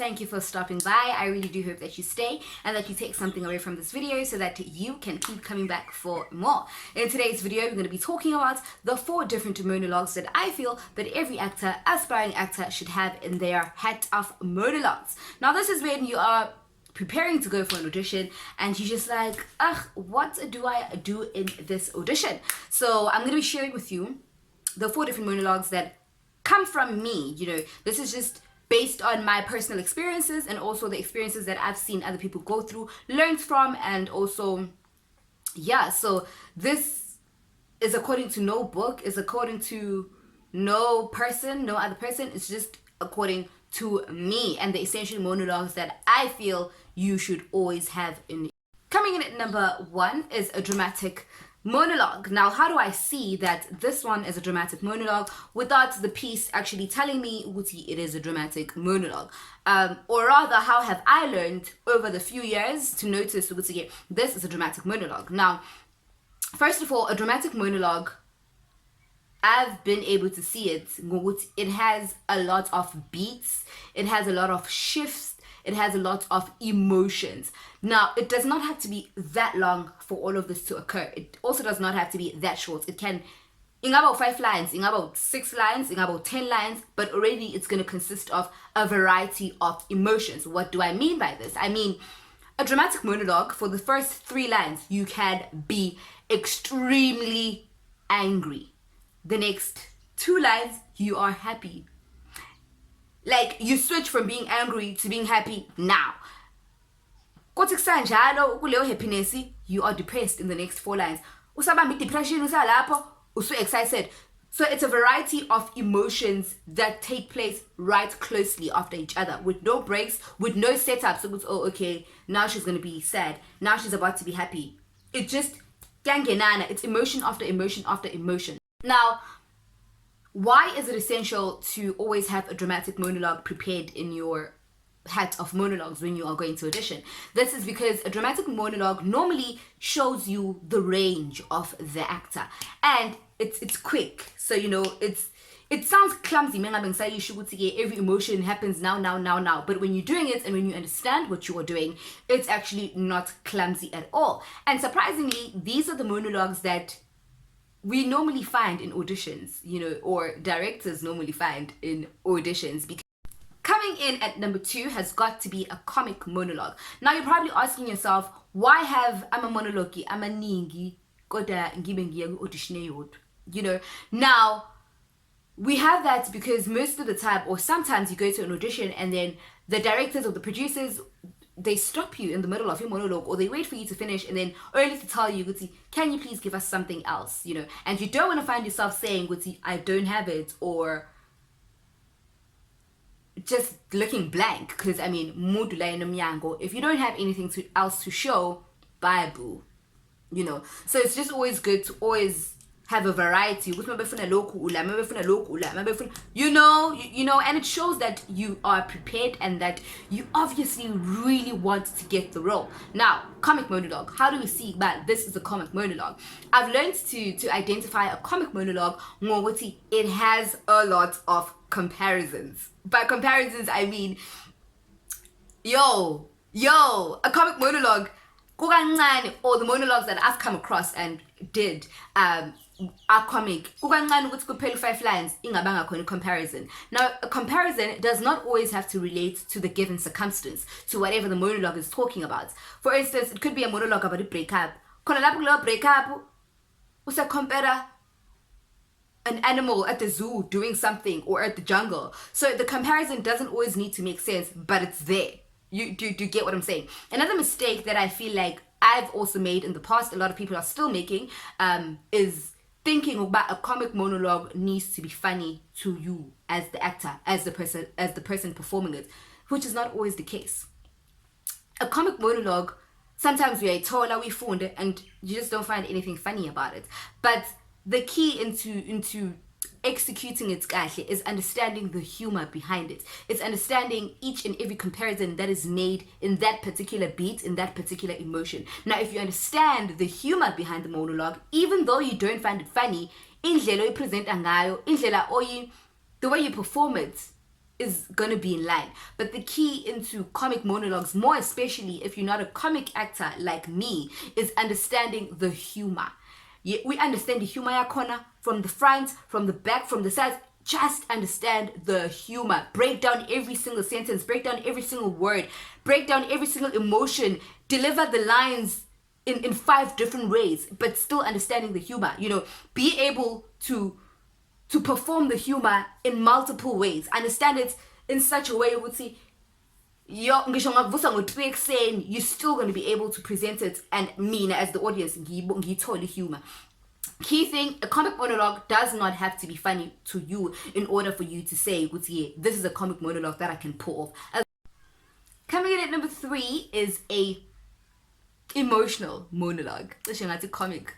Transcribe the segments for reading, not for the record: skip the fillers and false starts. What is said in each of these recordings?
thank you for stopping by. I really do hope that you stay and that you take something away from this video so that you can keep coming back for more. In today's video, we're going to be talking about the 4 different monologues that I feel that every actor, aspiring actor, should have in their hat of monologues. Now, this is when you are preparing to go for an audition and you're just like, ugh, what do I do in this audition? So I'm going to be sharing with you the 4 different monologues that come from me. This is just based on my personal experiences and also the experiences that I've seen other people go through, learned from, and also, so this is according to no book, is according to no person, no other person. It's just according to me and the essential monologues that I feel you should always have in. Coming in at number 1 is a dramatic monologue. Now, how do I see that this one is a dramatic monologue without the piece actually telling me it is a dramatic monologue? Or rather, how have I learned over the few years to notice this is a dramatic monologue? Now, first of all, a dramatic monologue, I've been able to see it. It has a lot of beats, it has a lot of shifts, it has a lot of emotions. Now, it does not have to be that long for all of this to occur. It also does not have to be that short. It can, in about 5 lines, in about 6 lines, in about 10 lines, but already it's going to consist of a variety of emotions. What do I mean by this? I mean, a dramatic monologue, for the first 3 lines, you can be extremely angry. The next 2 lines, you are happy. Like, you switch from being angry to being happy now. Happiness, you are depressed in the next 4 lines. Depression, so excited. So it's a variety of emotions that take place right closely after each other, with no breaks, with no setup. So it's, oh, okay, now she's going to be sad. Now she's about to be happy. It just, it's emotion after emotion after emotion. Now, why is it essential to always have a dramatic monologue prepared in your hat of monologues when you are going to audition? This is because a dramatic monologue normally shows you the range of the actor, and it's quick. So it sounds clumsy. Every emotion happens now. But when you're doing it and when you understand what you are doing, it's actually not clumsy at all. And surprisingly, these are the monologues that we normally find in auditions, or directors normally find in auditions. Because coming in at number 2 has got to be a comic monologue. Now, you're probably asking yourself, why have ama monologue amaningi kodwa ngibe ngiya audition? Now, we have that because most of the time, or sometimes, you go to an audition and then the directors or the producers, they stop you in the middle of your monologue, or they wait for you to finish and then only to tell you, can you please give us something else? And you don't want to find yourself saying, I don't have it, or just looking blank. Because if you don't have anything else to show, bye boo. So it's just always good to always have a variety, and it shows that you are prepared and that you obviously really want to get the role. Now, comic monologue, how do we see that this is a comic monologue? I've learned to identify a comic monologue. It has a lot of comparisons. By comparisons, I mean, a comic monologue, or the monologues that I've come across and did, are comic. 5 lines, comparison. Now, a comparison does not always have to relate to the given circumstance, to whatever the monologue is talking about. For instance, it could be a monologue about a breakup. Breakup, compare an animal at the zoo doing something, or at the jungle. So the comparison doesn't always need to make sense, but it's there. You do get what I'm saying? Another mistake that I feel like I've also made in the past, a lot of people are still making, is thinking about a comic monologue needs to be funny to you as the actor, as the person performing it, which is not always the case. A comic monologue, sometimes we are told we found it and you just don't find anything funny about it. But the key into executing it is understanding the humor behind it. It's understanding each and every comparison that is made in that particular beat, in that particular emotion. Now, if you understand the humor behind the monologue, even though you don't find it funny, the way you perform it is gonna be in line. But the key into comic monologues, more especially if you're not a comic actor like me, is understanding the humor. We understand the humor yakona from the front, from the back, from the sides. Just understand the humor. Break down every single sentence, break down every single word, break down every single emotion, deliver the lines in 5 different ways, but still understanding the humor. Be able to perform the humor in multiple ways. Understand it in such a way you would see you're still going to be able to present it, and me as the audience totally humor. Key thing, a comic monologue does not have to be funny to you in order for you to say, this is a comic monologue that I can pull off. Coming in at number 3 is a emotional monologue. That's a comic.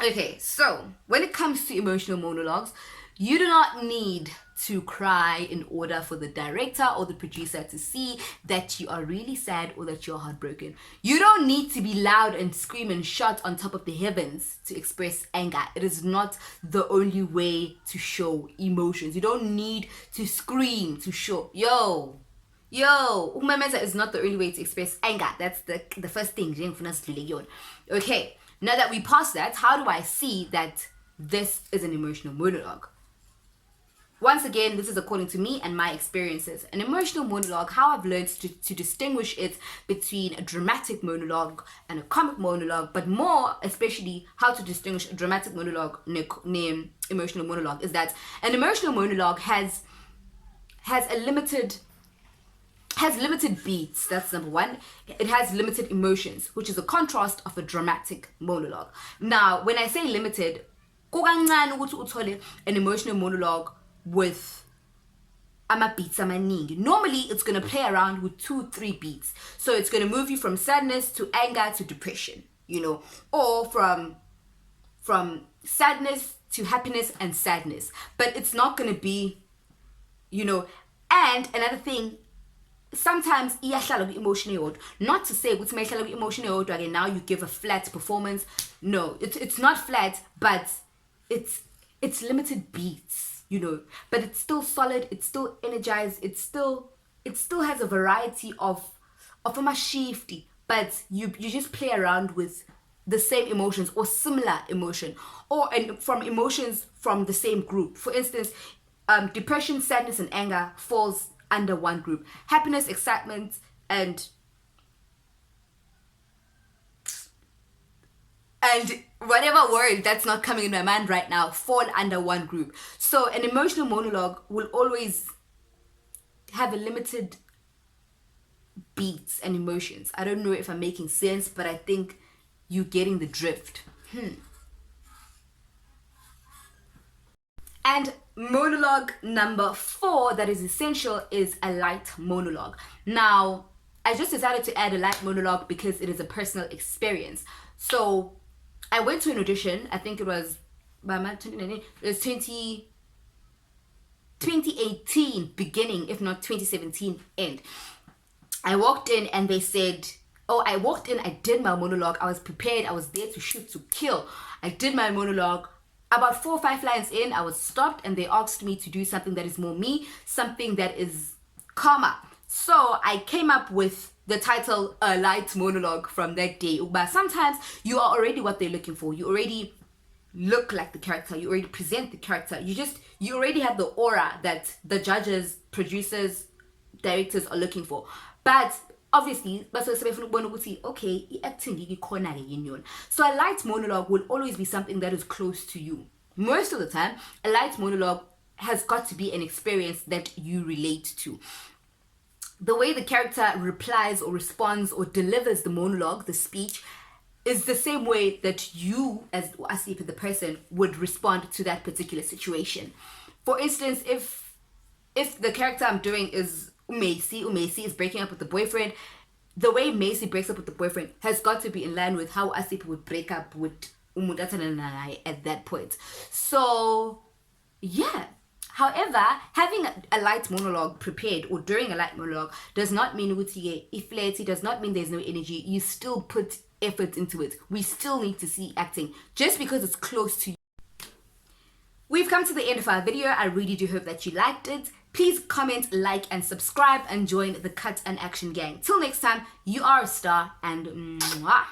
Okay, so when it comes to emotional monologues, you do not need to cry in order for the director or the producer to see that you are really sad or that you're heartbroken. You don't need to be loud and scream and shout on top of the heavens to express anger. It is not the only way to show emotions. You don't need to scream to show, yo, umemeza is not the only way to express anger. That's the first thing. Okay, now that we passed that, how do I see that this is an emotional monologue? Once again, this is according to me and my experiences. An emotional monologue, how I've learned to distinguish it between a dramatic monologue and a comic monologue, but more especially how to distinguish a dramatic monologue and emotional monologue, is that an emotional monologue has limited beats. That's number 1. It has limited emotions, which is a contrast of a dramatic monologue. Now, when I say limited, an emotional monologue with beats amaningi. Normally, it's going to play around with 2-3 beats. So it's going to move you from sadness to anger to depression, or from sadness to happiness and sadness. But it's not going to be, and another thing, sometimes emotional, not to say emotional again now you give a flat performance. No, it's not flat, but it's limited beats, but it's still solid, it's still energized, it still has a variety of a shifty, but you just play around with the same emotions or similar emotion, and from emotions from the same group. For instance, depression, sadness, and anger falls under one group. Happiness, excitement, and whatever word that's not coming in my mind right now fall under one group. So an emotional monologue will always have a limited beats and emotions. I don't know if I'm making sense, but I think you're getting the drift. And monologue number 4 that is essential is a light monologue. Now, I just decided to add a light monologue because it is a personal experience. So I went to an audition. I think it was 2018 beginning, if not 2017 end. I walked in and they said, I did my monologue. I was prepared. I was there to shoot to kill. I did my monologue. About 4 or 5 lines in, I was stopped and they asked me to do something that is more me, something that is calmer. So I came up with the title, A Light Monologue, from that day. But sometimes you are already what they're looking for. You already look like the character. You already present the character. You already have the aura that the judges, producers, directors are looking for. But obviously, okay, acting. So a light monologue will always be something that is close to you. Most of the time, a light monologue has got to be an experience that you relate to. The way the character replies or responds or delivers the monologue, the speech, is the same way that you, as Asif, the person, would respond to that particular situation. For instance, if the character I'm doing is Macy is breaking up with the boyfriend, the way Macy breaks up with the boyfriend has got to be in line with how Asip would break up with Umudatananai at that point. So, yeah. However, having a light monologue prepared or during a light monologue does not mean it does not mean there's no energy. You still put effort into it. We still need to see acting just because it's close to you. We've come to the end of our video. I really do hope that you liked it. Please comment, like, and subscribe, and join the Cut and Action gang. Till next time, you are a star, and mwah.